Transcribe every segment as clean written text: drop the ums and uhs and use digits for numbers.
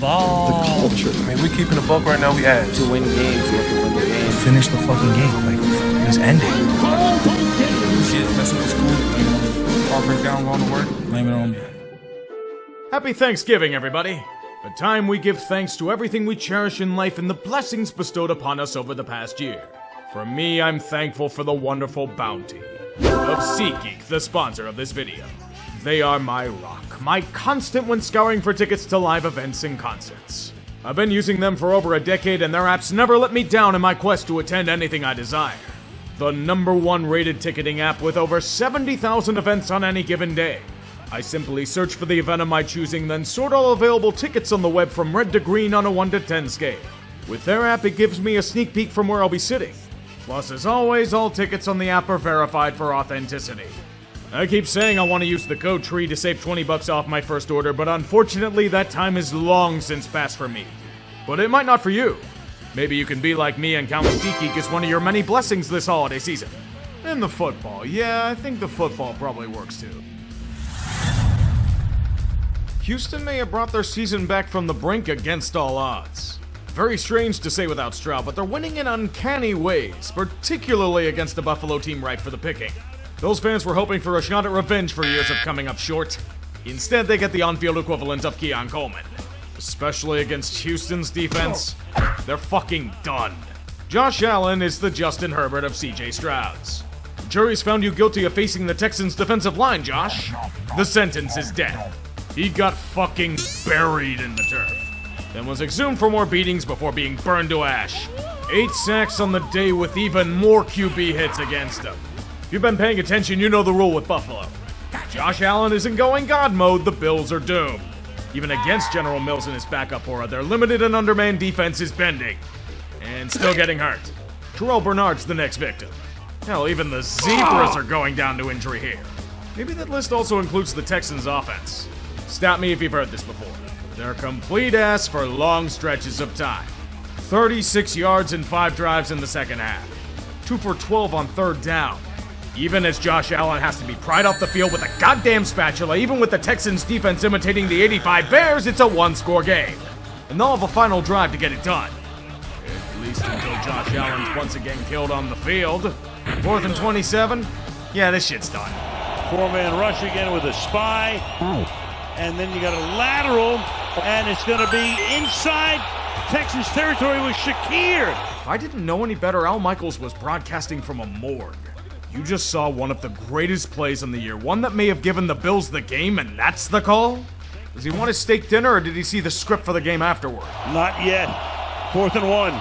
ball. The culture. I mean, we keeping the buck right now, we ass. To win games, you have to win the game. Finish the fucking game. Like, just end it. Shit, messing with school, car break down, going to work, blame it on me. Happy Thanksgiving, everybody. The time we give thanks to everything we cherish in life and the blessings bestowed upon us over the past year. For me, I'm thankful for the wonderful bounty of SeatGeek, the sponsor of this video. They are my rock, my constant when scouring for tickets to live events and concerts. I've been using them for over a decade and their apps never let me down in my quest to attend anything I desire. The #1 rated ticketing app with over 70,000 events on any given day. I simply search for the event of my choosing, then sort all available tickets on the web from red to green on a 1 to 10 scale. With their app, it gives me a sneak peek from where I'll be sitting. Plus, as always, all tickets on the app are verified for authenticity. I keep saying I want to use the code TREE to save $20 off my first order, but unfortunately that time is long since passed for me. But it might not for you. Maybe you can be like me and count SeatGeek as one of your many blessings this holiday season. And the football. Yeah, I think the football probably works too. Houston may have brought their season back from the brink against all odds. Very strange to say without Stroud, but they're winning in uncanny ways, particularly against a Buffalo team ripe for the picking. Those fans were hoping for a shot at revenge for years of coming up short. Instead, they get the on-field equivalent of Keon Coleman. Especially against Houston's defense, they're fucking done. Josh Allen is the Justin Herbert of CJ Stroud's. The jury's found you guilty of facing the Texans' defensive line, Josh. The sentence is death. He got fucking buried in the turf, then was exhumed for more beatings before being burned to ash. 8 sacks on the day with even more QB hits against him. If you've been paying attention, you know the rule with Buffalo. If Josh Allen isn't going God mode, the Bills are doomed. Even against General Mills and his backup aura, their limited and undermanned defense is bending. And still getting hurt. Terrell Bernard's the next victim. Hell, even the Zebras are going down to injury here. Maybe that list also includes the Texans' offense. Stop me if you've heard this before. They're complete ass for long stretches of time. 36 yards in 5 drives in the second half. 2 for 12 on third down. Even as Josh Allen has to be pried off the field with a goddamn spatula, even with the Texans defense imitating the '85 Bears, it's a 1-score game. And they'll have a final drive to get it done. At least until Josh Allen's once again killed on the field. 4th and 27? Yeah, this shit's done. 4-man rush again with a spy. And then you got a lateral, and it's going to be inside Texans territory with Shakir. If I didn't know any better, Al Michaels was broadcasting from a morgue. You just saw one of the greatest plays in the year, one that may have given the Bills the game, and that's the call? Does he want his steak dinner, or did he see the script for the game afterward? Not yet. 4th and 1.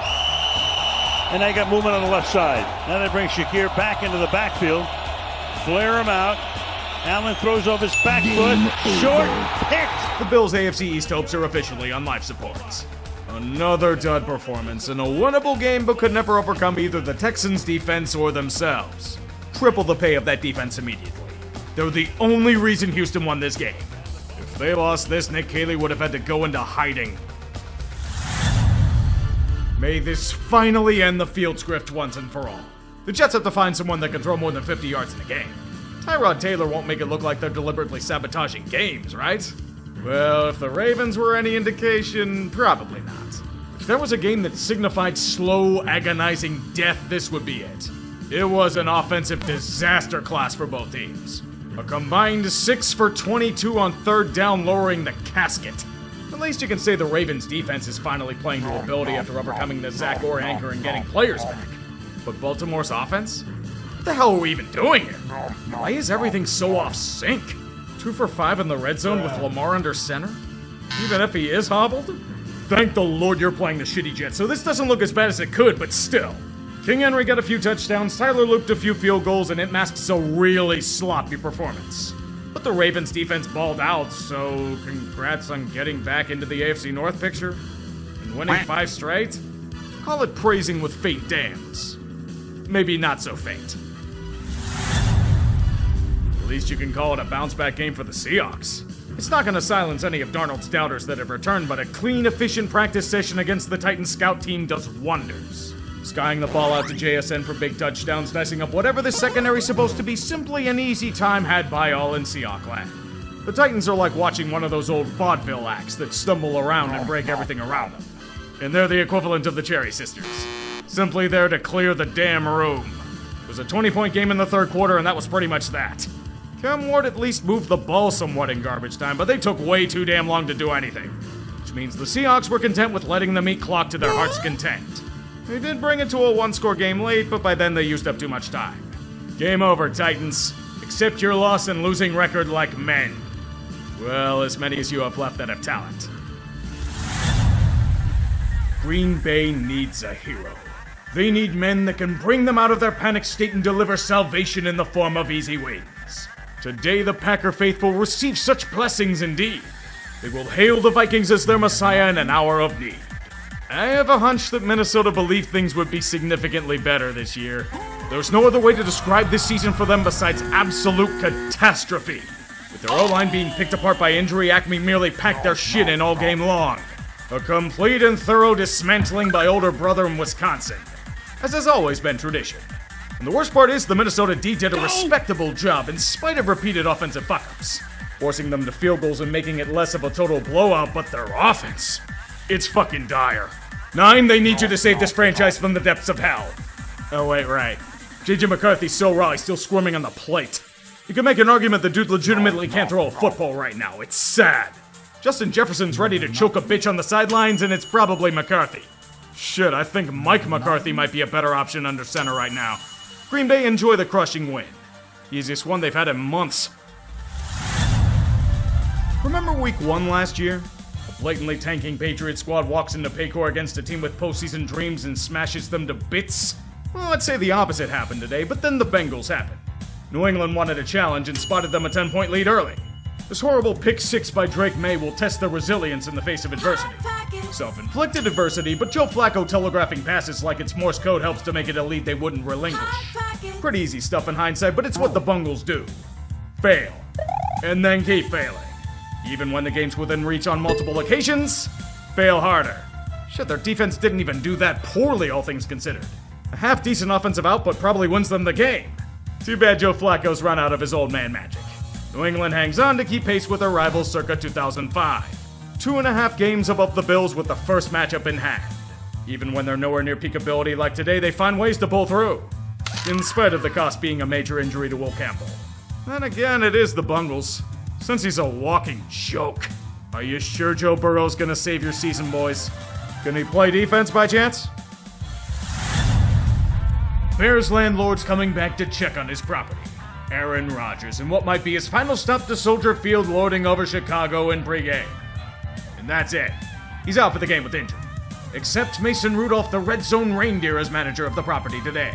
And they got movement on the left side. Now they bring Shakir back into the backfield. Flare him out. Allen throws off his back foot. Short, picked. The Bills' AFC East hopes are officially on life support. Another dud performance in a winnable game, but could never overcome either the Texans' defense or themselves. Triple the pay of that defense immediately. They're the only reason Houston won this game. If they lost this, Nick Caley would have had to go into hiding. May this finally end the field script once and for all. The Jets have to find someone that can throw more than 50 yards in a game. Tyrod Taylor won't make it look like they're deliberately sabotaging games, right? Well, if the Ravens were any indication, probably not. If there was a game that signified slow, agonizing death, this would be it. It was an offensive disaster class for both teams. A combined 6 for 22 on third down, lowering the casket. At least you can say the Ravens' defense is finally playing to ability after overcoming the Zach Orr anchor and getting players back. But Baltimore's offense? What the hell are we even doing here? Why is everything so off sync? 2 for 5 in the red zone with Lamar under center? Even if he is hobbled? Thank the Lord you're playing the shitty Jets, so this doesn't look as bad as it could, but still. King Henry got a few touchdowns, Tyler looped a few field goals, and it masks a really sloppy performance. But the Ravens defense balled out, so congrats on getting back into the AFC North picture and winning 5 straight. Call it praising with fate damns. Maybe not so fate. At least you can call it a bounce-back game for the Seahawks. It's not going to silence any of Darnold's doubters that have returned, but a clean, efficient practice session against the Titans scout team does wonders. Skying the ball out to JSN for big touchdowns, dicing up whatever the secondary's supposed to be simply an easy time had by all in Seahawk land. The Titans are like watching one of those old vaudeville acts that stumble around and break everything around them. And they're the equivalent of the Cherry Sisters. Simply there to clear the damn room. It was a 20-point game in the third quarter, and that was pretty much that. Cam Ward at least moved the ball somewhat in garbage time, but they took way too damn long to do anything. Which means the Seahawks were content with letting them eat clock to their heart's content. They did bring it to a one-score game late, but by then they used up too much time. Game over, Titans. Accept your loss and losing record like men. Well, as many as you have left that have talent. Green Bay needs a hero. They need men that can bring them out of their panic state and deliver salvation in the form of easy wins. Today, the Packer faithful receive such blessings indeed. They will hail the Vikings as their messiah in an hour of need. I have a hunch that Minnesota believed things would be significantly better this year. There's no other way to describe this season for them besides absolute catastrophe. With their O-line being picked apart by injury, Acme merely packed their shit in all game long. A complete and thorough dismantling by older brother in Wisconsin, as has always been tradition. And the worst part is the Minnesota D did a respectable job in spite of repeated offensive fuck-ups, forcing them to field goals and making it less of a total blowout, but their offense, it's fucking dire. 9, they need you to save this franchise from the depths of hell. Oh wait, right. JJ McCarthy's so raw he's still squirming on the plate. You can make an argument the dude legitimately can't throw a football right now. It's sad. Justin Jefferson's ready to choke a bitch on the sidelines, and it's probably McCarthy. Shit, I think Mike McCarthy might be a better option under center right now. Green Bay enjoy the crushing win. Easiest one they've had in months. Remember week 1 last year? A blatantly tanking Patriots squad walks into Paycor against a team with postseason dreams and smashes them to bits? Well, let's say the opposite happened today, but then the Bengals happened. New England wanted a challenge and spotted them a 10-point lead early. This horrible pick 6 by Drake May will test their resilience in the face of adversity. Self-inflicted adversity, but Joe Flacco telegraphing passes like it's Morse code helps to make it a lead they wouldn't relinquish. Pretty easy stuff in hindsight, but it's what the Bungles do. Fail. And then keep failing. Even when the game's within reach on multiple occasions, fail harder. Shit, their defense didn't even do that poorly, all things considered. A half-decent offensive output probably wins them the game. Too bad Joe Flacco's run out of his old man magic. New England hangs on to keep pace with their rivals circa 2005. 2.5 games above the Bills with the first matchup in hand. Even when they're nowhere near peak ability like today, they find ways to pull through. In spite of the cost being a major injury to Will Campbell. Then again, it is the Bungles. Since he's a walking joke. Are you sure Joe Burrow's gonna save your season, boys? Can he play defense by chance? Bears landlord's coming back to check on his property. Aaron Rodgers in what might be his final stop to Soldier Field, lording over Chicago in pregame. And that's it. He's out for the game with injury. Except Mason Rudolph, the Red Zone Reindeer, as manager of the property today.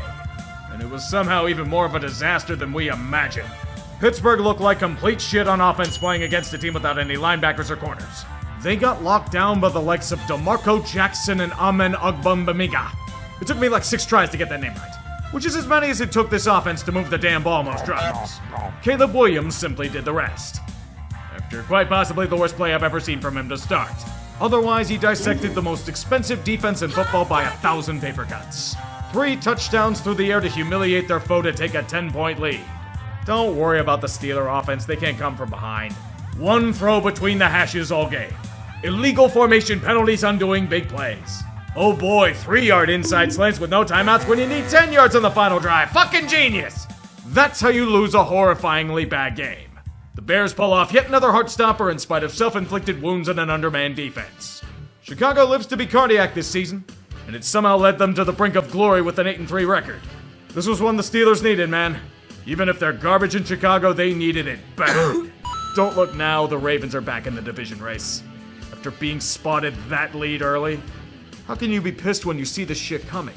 And it was somehow even more of a disaster than we imagined. Pittsburgh looked like complete shit on offense playing against a team without any linebackers or corners. They got locked down by the likes of DeMarco Jackson and Amen Ogbongbemiga. It took me like 6 tries to get that name right. Which is as many as it took this offense to move the damn ball most drives. Caleb Williams simply did the rest. After quite possibly the worst play I've ever seen from him to start. Otherwise, he dissected the most expensive defense in football by 1,000 paper cuts. 3 touchdowns through the air to humiliate their foe to take a 10-point lead. Don't worry about the Steeler offense, they can't come from behind. 1 throw between the hashes all game. Illegal formation penalties undoing big plays. Oh boy, 3-yard inside slants with no timeouts when you need 10 yards on the final drive. Fucking genius! That's how you lose a horrifyingly bad game. The Bears pull off yet another heart-stopper in spite of self-inflicted wounds and an undermanned defense. Chicago lives to be cardiac this season, and it somehow led them to the brink of glory with an 8-3 record. This was one the Steelers needed, man. Even if they're garbage in Chicago, they needed it bad. Don't look now, the Ravens are back in the division race. After being spotted that lead early, how can you be pissed when you see this shit coming?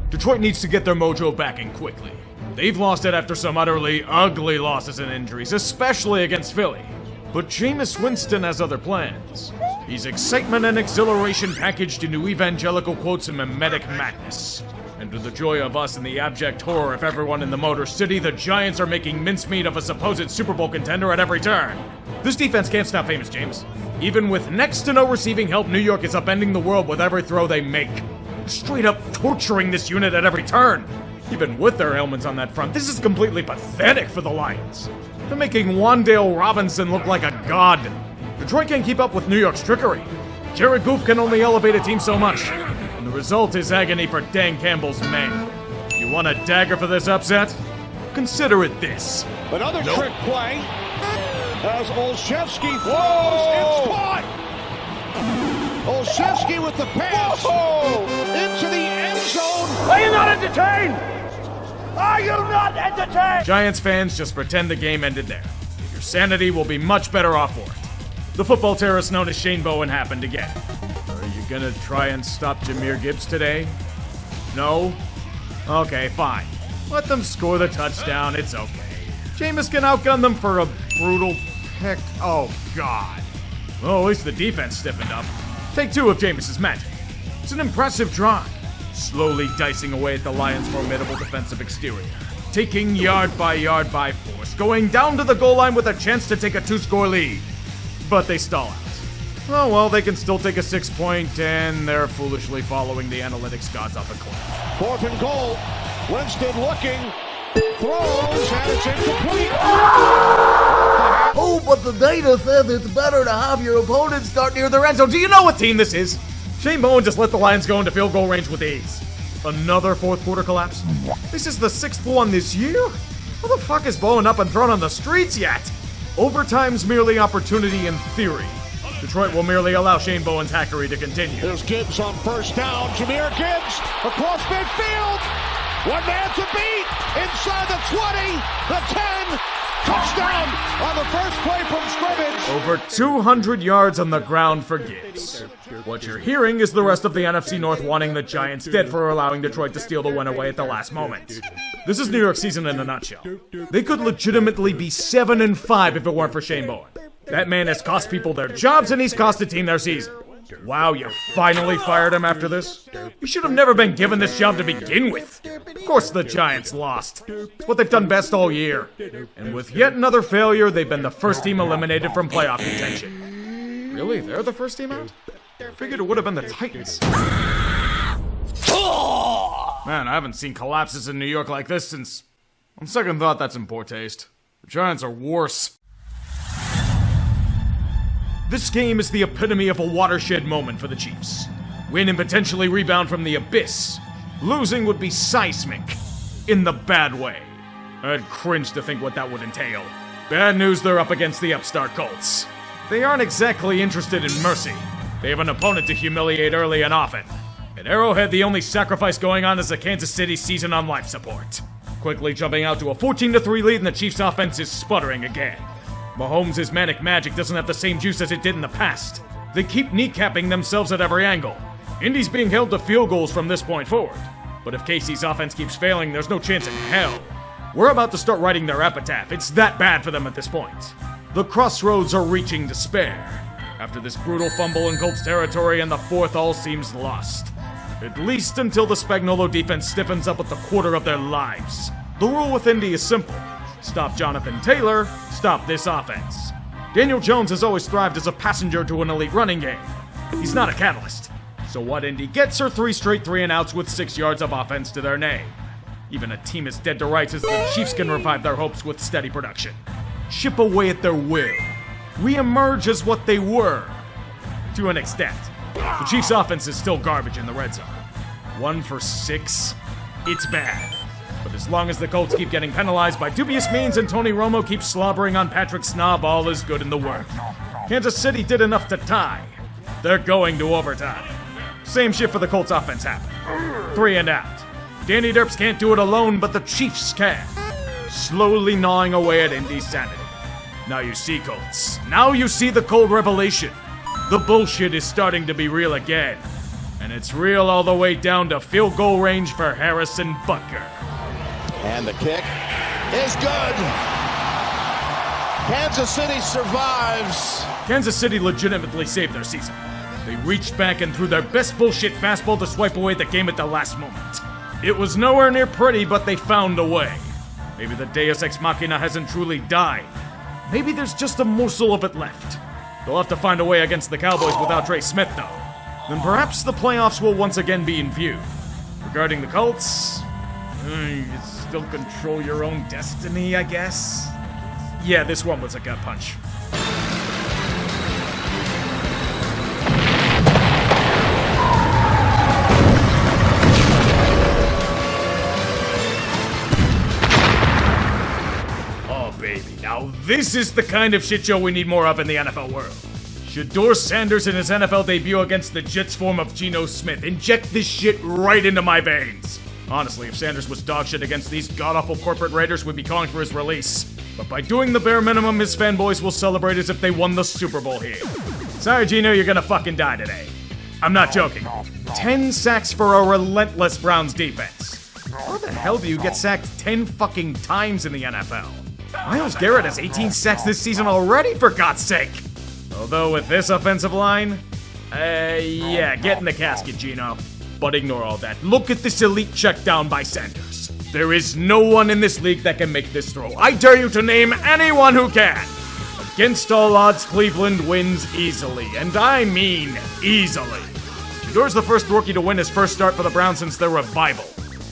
Detroit needs to get their mojo back in quickly. They've lost it after some utterly ugly losses and injuries, especially against Philly. But Jameis Winston has other plans. He's excitement and exhilaration packaged into evangelical quotes and mimetic madness. And to the joy of us and the abject horror of everyone in the Motor City, the Giants are making mincemeat of a supposed Super Bowl contender at every turn. This defense can't stop famous James. Even with next to no receiving help, New York is upending the world with every throw they make. Straight up torturing this unit at every turn. Even with their ailments on that front, this is completely pathetic for the Lions. They're making Wan'Dale Robinson look like a god. Detroit can't keep up with New York's trickery. Jared Goff can only elevate a team so much, and the result is agony for Dan Campbell's men. You want a dagger for this upset? Consider it this. Another trick play as Olszewski throws. It's caught. Olszewski with the pass into the end zone. Are you not entertained? Are you not entertained? Giants fans, just pretend the game ended there. Your sanity will be much better off for it. The football terrorist known as Shane Bowen happened again. Are you gonna try and stop Jahmyr Gibbs today? No? Okay, fine. Let them score the touchdown, it's okay. Jameis can outgun them for a brutal pick. Oh, God. Well, at least the defense stiffened up. Take two of Jameis's magic. It's an impressive drive. Slowly dicing away at the Lions' formidable defensive exterior. Taking yard by force. Going down to the goal line with a chance to take a 2-score lead. But they stall out. Oh well, they can still take a 6-point, and they're foolishly following the analytics gods off a cliff. 4th and goal. Winston looking. Throws, and it's incomplete. Oh, but the data says it's better to have your opponent start near the red zone. So do you know what team this is? Shane Bowen just let the Lions go into field goal range with ease. Another fourth quarter collapse? This is the 6th one this year? How the fuck is Bowen up and thrown on the streets yet? Overtime's merely opportunity in theory. Detroit will merely allow Shane Bowen's hackery to continue. There's Gibbs on first down. Jahmyr Gibbs across midfield. One man to beat. Inside the 20, the 10. Touchdown on the first play from scrimmage. Over 200 yards on the ground for Gibbs. What you're hearing is the rest of the NFC North wanting the Giants dead for allowing Detroit to steal the win away at the last moment. This is New York season in a nutshell. They could legitimately be 7-5 if it weren't for Shane Bowen. That man has cost people their jobs and he's cost the team their season. Wow, you finally fired him after this? You should have never been given this job to begin with. Of course the Giants lost. It's what they've done best all year. And with yet another failure, they've been the first team eliminated from playoff contention. Really? They're the first team out? I figured it would have been the Titans. Man, I haven't seen collapses in New York like this since... On second thought, that's in poor taste. The Giants are worse. This game is the epitome of a watershed moment for the Chiefs. Win and potentially rebound from the abyss. Losing would be seismic. In the bad way. I'd cringe to think what that would entail. Bad news, they're up against the upstart Colts. They aren't exactly interested in mercy. They have an opponent to humiliate early and often. At Arrowhead, the only sacrifice going on is the Kansas City season on life support. Quickly jumping out to a 14-3 lead, and the Chiefs' offense is sputtering again. Mahomes' manic magic doesn't have the same juice as it did in the past. They keep kneecapping themselves at every angle. Indy's being held to field goals from this point forward. But if KC's offense keeps failing, there's no chance in hell. We're about to start writing their epitaph. It's that bad for them at this point. The crossroads are reaching despair. After this brutal fumble in Colts territory, and the fourth all seems lost. At least until the Spagnuolo defense stiffens up with the quarter of their lives. The rule with Indy is simple. Stop Jonathan Taylor, stop this offense. Daniel Jones has always thrived as a passenger to an elite running game. He's not a catalyst. So what Indy gets are 3 straight 3-and-outs with 6 yards of offense to their name. Even a team as dead to rights as the Chiefs can revive their hopes with steady production. Chip away at their will. Re-emerge as what they were. To an extent. The Chiefs' offense is still garbage in the red zone. 1 for 6? It's bad. But as long as the Colts keep getting penalized by dubious means and Tony Romo keeps slobbering on Patrick Snob, all is good in the world. Kansas City did enough to tie. They're going to overtime. Same shit for the Colts offense happened. 3 and out. Danny Derps can't do it alone, but the Chiefs can. Slowly gnawing away at Indy's sanity. Now you see, Colts. Now you see the cold revelation. The bullshit is starting to be real again. And it's real all the way down to field goal range for Harrison Butker. And the kick is good. Kansas City survives. Kansas City legitimately saved their season. They reached back and threw their best bullshit fastball to swipe away the game at the last moment. It was nowhere near pretty, but they found a way. Maybe the Deus Ex Machina hasn't truly died. Maybe there's just a morsel of it left. They'll have to find a way against the Cowboys without Trey Smith, though. Then perhaps the playoffs will once again be in view. Regarding the Colts, You can still control your own destiny, I guess? Yeah, this one was a gut punch. Oh, baby. Now, this is the kind of shit show we need more of in the NFL world. Shedeur Sanders in his NFL debut against the Jets form of Geno Smith. Inject this shit right into my veins. Honestly, if Sanders was dogshit against these god-awful corporate raiders, we'd be calling for his release. But by doing the bare minimum, his fanboys will celebrate as if they won the Super Bowl here. Sorry, Geno, you're gonna fucking die today. I'm not joking. 10 sacks for a relentless Browns defense. How the hell do you get sacked 10 fucking times in the NFL? Myles Garrett has 18 sacks this season already, for God's sake! Although with this offensive line, yeah, get in the casket, Geno. But ignore all that. Look at this elite check down by Sanders. There is no one in this league that can make this throw. I dare you to name anyone who can. Against all odds, Cleveland wins easily, and I mean easily. Shedeur's the first rookie to win his first start for the Browns since their revival.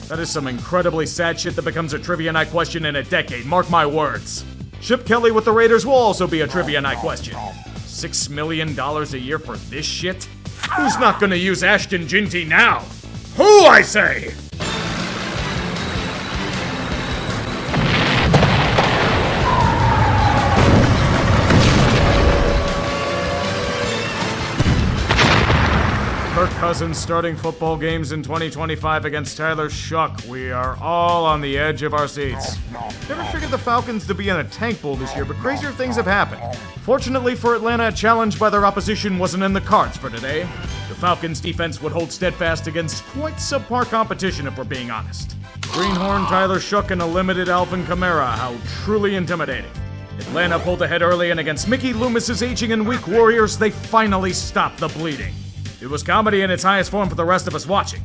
That is some incredibly sad shit that becomes a Trivia Night question in a decade, mark my words. Chip Kelly with the Raiders will also be a Trivia Night question. $6 million a year for this shit? Who's not gonna use Ashton Ginty now? Who, I say? Kirk Cousins starting football games in 2025 against Tyler Shuck. We are all on the edge of our seats. Never figured the Falcons to be in a tank bowl this year, but crazier things have happened. Fortunately for Atlanta, a challenge by their opposition wasn't in the cards for today. The Falcons' defense would hold steadfast against quite subpar competition, if we're being honest. Greenhorn, Tyler Shuck, and a limited Alvin Kamara. How truly intimidating. Atlanta pulled ahead early, and against Mickey Loomis's aging and weak Warriors, they finally stopped the bleeding. It was comedy in its highest form for the rest of us watching.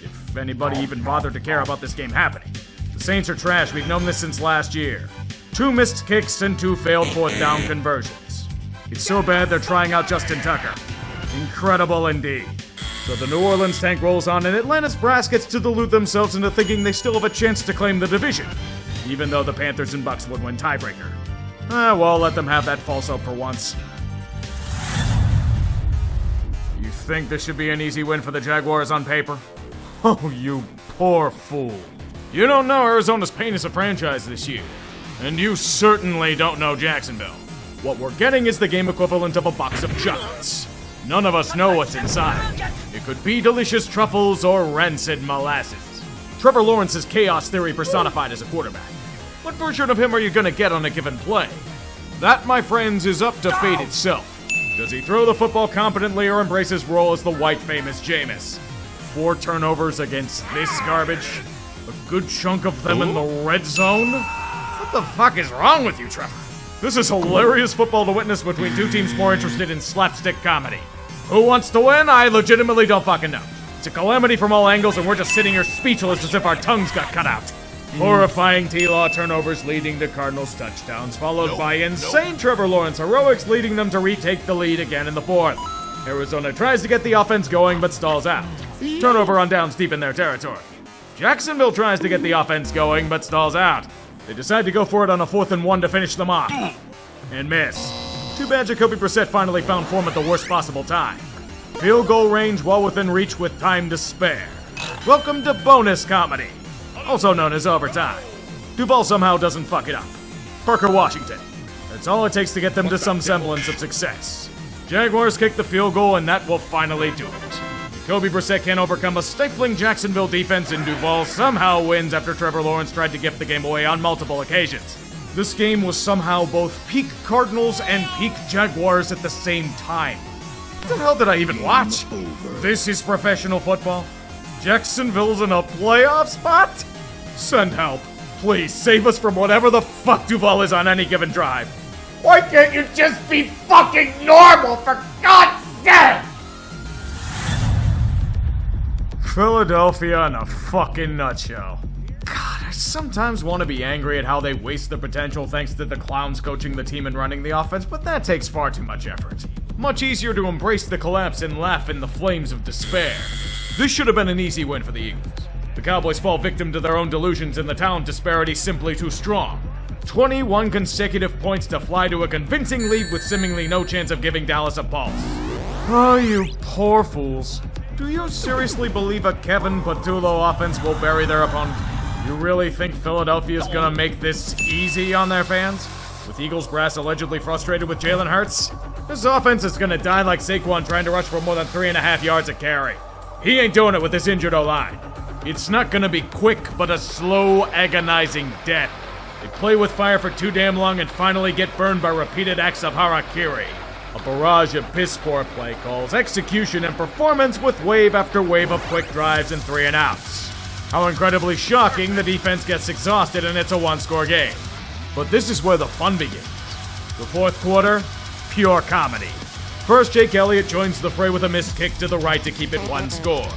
If anybody even bothered to care about this game happening. The Saints are trash, we've known this since last year. 2 missed kicks and 2 failed 4th down conversions. It's so bad they're trying out Justin Tucker. Incredible indeed. So the New Orleans tank rolls on and Atlanta's brass gets to delude themselves into thinking they still have a chance to claim the division. Even though the Panthers and Bucks would win tiebreaker. Well, let them have that false hope for once. You think this should be an easy win for the Jaguars on paper? Oh, you poor fool. You don't know Arizona's pain as a franchise this year. And you certainly don't know Jacksonville. What we're getting is the game equivalent of a box of chocolates. None of us know what's inside. It could be delicious truffles or rancid molasses. Trevor Lawrence's chaos theory personified as a quarterback. What version of him are you gonna get on a given play? That, my friends, is up to fate itself. Does he throw the football competently or embrace his role as the white famous Jameis? 4 turnovers against this garbage? A good chunk of them in the red zone? What the fuck is wrong with you, Trevor? This is hilarious football to witness between 2 teams more interested in slapstick comedy. Who wants to win? I legitimately don't fucking know. It's a calamity from all angles and we're just sitting here speechless as if our tongues got cut out. Horrifying T-Law turnovers leading to Cardinals touchdowns, followed by insane Trevor Lawrence heroics leading them to retake the lead again in the 4th. Arizona tries to get the offense going but stalls out. Turnover on downs deep in their territory. Jacksonville tries to get the offense going but stalls out. They decide to go for it on a 4th and 1 to finish them off. And miss. Too bad Jacoby Brissett finally found form at the worst possible time. Field goal range well within reach with time to spare. Welcome to bonus comedy. Also known as overtime. Duval somehow doesn't fuck it up. Parker Washington. That's all it takes to get them to some semblance of success. Jaguars kick the field goal and that will finally do it. Jacoby Brissett can't overcome a stifling Jacksonville defense and Duval somehow wins after Trevor Lawrence tried to gift the game away on multiple occasions. This game was somehow both peak Cardinals and peak Jaguars at the same time. What the hell did I even watch? This is professional football? Jacksonville's in a playoff spot? Send help. Please, save us from whatever the fuck Duval is on any given drive. Why can't you just be fucking normal, for God's sake? Philadelphia in a fucking nutshell. God, I sometimes want to be angry at how they waste their potential thanks to the clowns coaching the team and running the offense, but that takes far too much effort. Much easier to embrace the collapse and laugh in the flames of despair. This should have been an easy win for the Eagles. The Cowboys fall victim to their own delusions and the talent disparity simply too strong. 21 consecutive points to fly to a convincing lead with seemingly no chance of giving Dallas a pulse. Oh, you poor fools. Do you seriously believe a Kevin Patullo offense will bury their opponent? You really think Philadelphia's gonna make this easy on their fans? With Eagles brass allegedly frustrated with Jalen Hurts? This offense is gonna die like Saquon trying to rush for more than 3.5 yards a carry. He ain't doing it with this injured O-line. It's not gonna be quick, but a slow, agonizing death. They play with fire for too damn long and finally get burned by repeated acts of harakiri. A barrage of piss-poor play calls, execution, and performance with wave after wave of quick drives and 3-and-outs. How incredibly shocking the defense gets exhausted and it's a one-score game. But this is where the fun begins. The fourth quarter, pure comedy. First, Jake Elliott joins the fray with a missed kick to the right to keep it one score.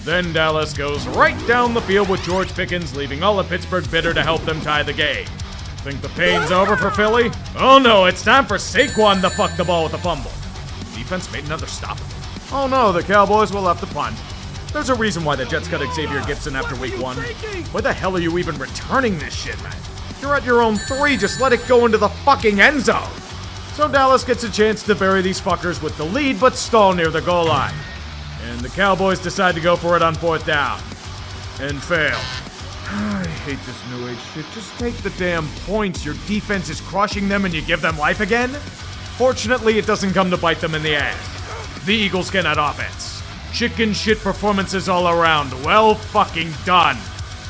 Then Dallas goes right down the field with George Pickens, leaving all of Pittsburgh bitter to help them tie the game. Think the pain's over for Philly? Oh no, it's time for Saquon to fuck the ball with a fumble. Defense made another stop. Oh no, the Cowboys will have to punt. There's a reason why the Jets cut Xavier Gibson after week 1. Why the hell are you even returning this shit, man? You're at your own 3, just let it go into the fucking end zone. So Dallas gets a chance to bury these fuckers with the lead, but stall near the goal line. And the Cowboys decide to go for it on 4th down. And fail. I hate this new age shit. Just take the damn points. Your defense is crushing them and you give them life again? Fortunately, it doesn't come to bite them in the ass. The Eagles cannot offense. Chicken shit performances all around. Well fucking done.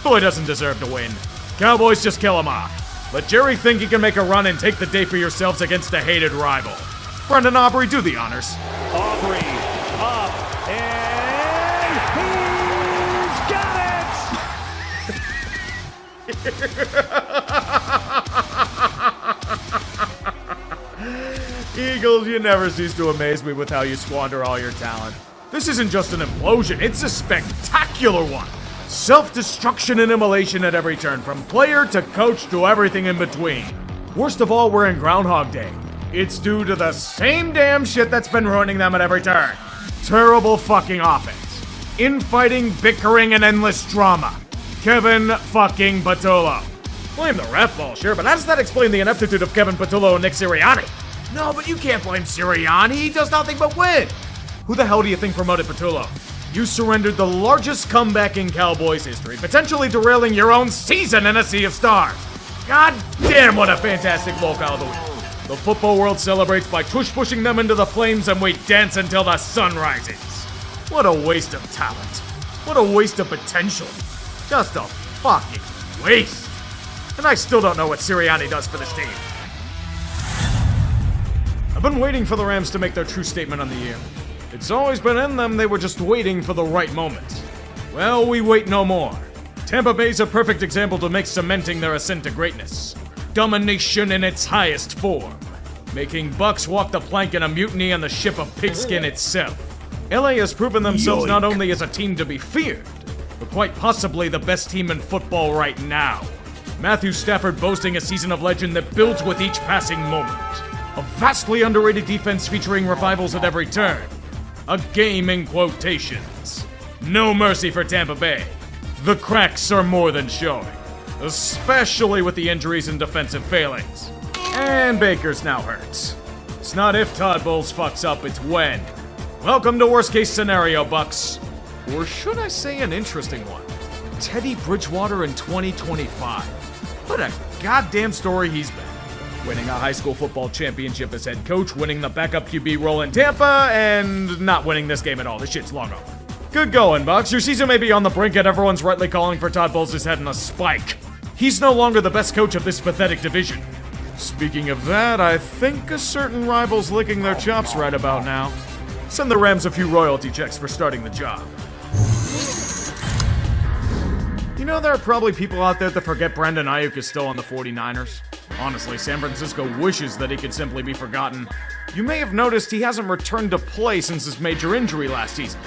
Philly doesn't deserve to win. Cowboys just kill him off. Let Jerry think he can make a run and take the day for yourselves against a hated rival. Brendan Aubrey, do the honors. Aubrey up, and he's got it! Eagles, you never cease to amaze me with how you squander all your talent. This isn't just an implosion, it's a spectacular one. Self-destruction and immolation at every turn, from player to coach to everything in between. Worst of all, we're in Groundhog Day. It's due to the same damn shit that's been ruining them at every turn. Terrible fucking offense. Infighting, bickering, and endless drama. Kevin fucking Patullo. Blame the ref ball, sure, but how does that explain the ineptitude of Kevin Patullo and Nick Sirianni? No, but you can't blame Sirianni. He does nothing but win. Who the hell do you think promoted Patullo? You surrendered the largest comeback in Cowboys history, potentially derailing your own season in a sea of stars. God damn, what a fantastic locale of the week. The football world celebrates by tush-pushing them into the flames, and we dance until the sun rises. What a waste of talent. What a waste of potential. Just a fucking waste. And I still don't know what Sirianni does for this team. I've been waiting for the Rams to make their true statement on the year. It's always been in them, they were just waiting for the right moment. Well, we wait no more. Tampa Bay's a perfect example to make cementing their ascent to greatness. Domination in its highest form. Making Bucks walk the plank in a mutiny on the ship of pigskin itself. LA has proven themselves not only as a team to be feared, but quite possibly the best team in football right now. Matthew Stafford boasting a season of legend that builds with each passing moment. A vastly underrated defense featuring revivals at every turn. A game in quotations. No mercy for Tampa Bay. The cracks are more than showing, especially with the injuries and defensive failings. And Baker's now hurt. It's not if Todd Bowles fucks up, it's when. Welcome to worst case scenario, Bucks. Or should I say an interesting one? Teddy Bridgewater in 2025. What a goddamn story he's been. Winning a high school football championship as head coach, winning the backup QB role in Tampa, and not winning this game at all. This shit's long over. Good going, Bucks. Your season may be on the brink, and everyone's rightly calling for Todd Bowles' head in a spike. He's no longer the best coach of this pathetic division. Speaking of that, I think a certain rival's licking their chops right about now. Send the Rams a few royalty checks for starting the job. You know, there are probably people out there that forget Brandon Aiyuk is still on the 49ers. Honestly, San Francisco wishes that he could simply be forgotten. You may have noticed he hasn't returned to play since his major injury last season,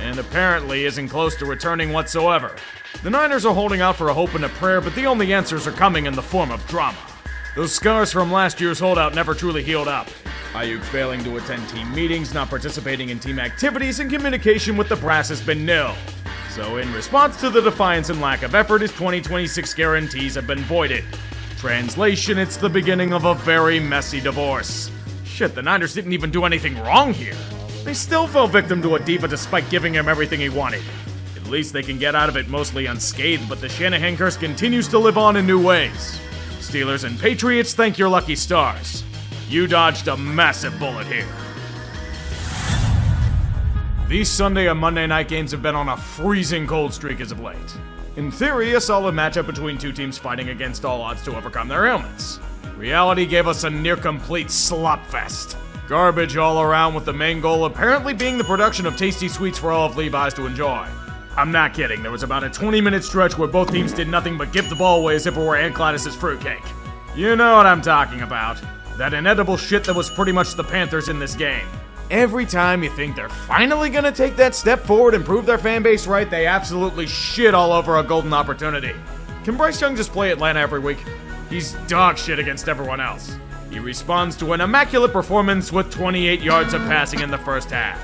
and apparently isn't close to returning whatsoever. The Niners are holding out for a hope and a prayer, but the only answers are coming in the form of drama. Those scars from last year's holdout never truly healed up. Aiyuk failing to attend team meetings, not participating in team activities, and communication with the brass has been nil. So in response to the defiance and lack of effort, his 2026 guarantees have been voided. Translation, it's the beginning of a very messy divorce. Shit, the Niners didn't even do anything wrong here. They still fell victim to a diva despite giving him everything he wanted. At least they can get out of it mostly unscathed, but the Shanahan curse continues to live on in new ways. Steelers and Patriots, thank your lucky stars. You dodged a massive bullet here. These Sunday and Monday night games have been on a freezing cold streak as of late. In theory, a solid matchup between two teams fighting against all odds to overcome their ailments. Reality gave us a near-complete slopfest. Garbage all around, with the main goal apparently being the production of tasty sweets for all of Levi's to enjoy. I'm not kidding, there was about a 20-minute stretch where both teams did nothing but give the ball away as if it were Aunt Gladys's fruitcake. You know what I'm talking about. That inedible shit that was pretty much the Panthers in this game. Every time you think they're finally gonna take that step forward and prove their fan base right, they absolutely shit all over a golden opportunity. Can Bryce Young just play Atlanta every week? He's dog shit against everyone else. He responds to an immaculate performance with 28 yards of passing in the first half.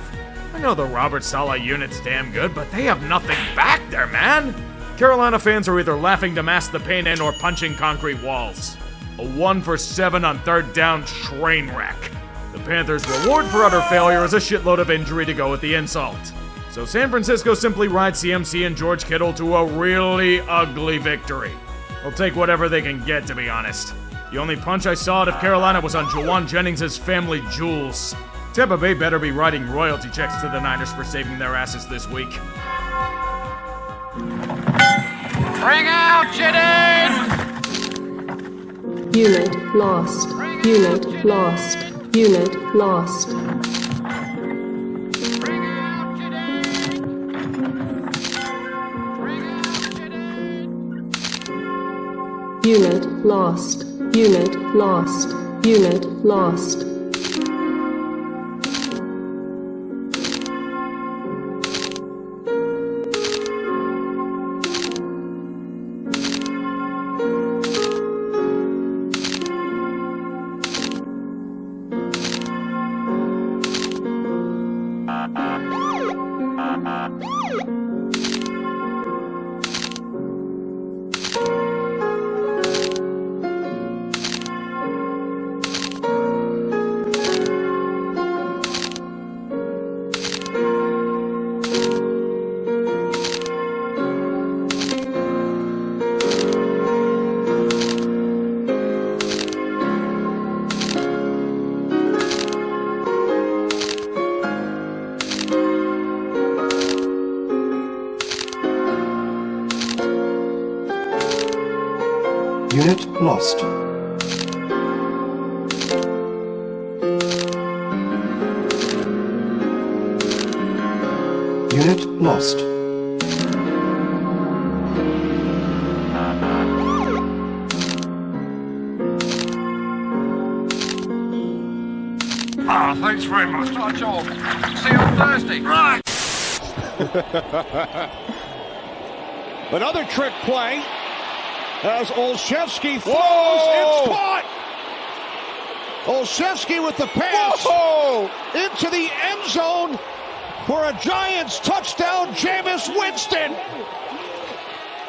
I know the Robert Saleh unit's damn good, but they have nothing back there, man! Carolina fans are either laughing to mask the pain and or punching concrete walls. A 1 for 7 on third down train wreck. The Panthers' reward for utter failure is a shitload of injury to go with the insult. So San Francisco simply rides CMC and George Kittle to a really ugly victory. They'll take whatever they can get, to be honest. The only punch I saw out of Carolina was on Jawan Jennings' family jewels. Tampa Bay better be writing royalty checks to the Niners for saving their asses this week. Bring out Jennings! Unit lost. Unit lost. Unit lost. Bring out Jennings! Bring out Jennings! Unit lost. Unit lost. Unit lost. Unit lost. Unit lost. Thanks very much. That's all. See you on Thursday. Right. Another trick play as Olszewski throws. It's caught. Olszewski with the pass into the end zone for a Giants touchdown. Jameis Winston.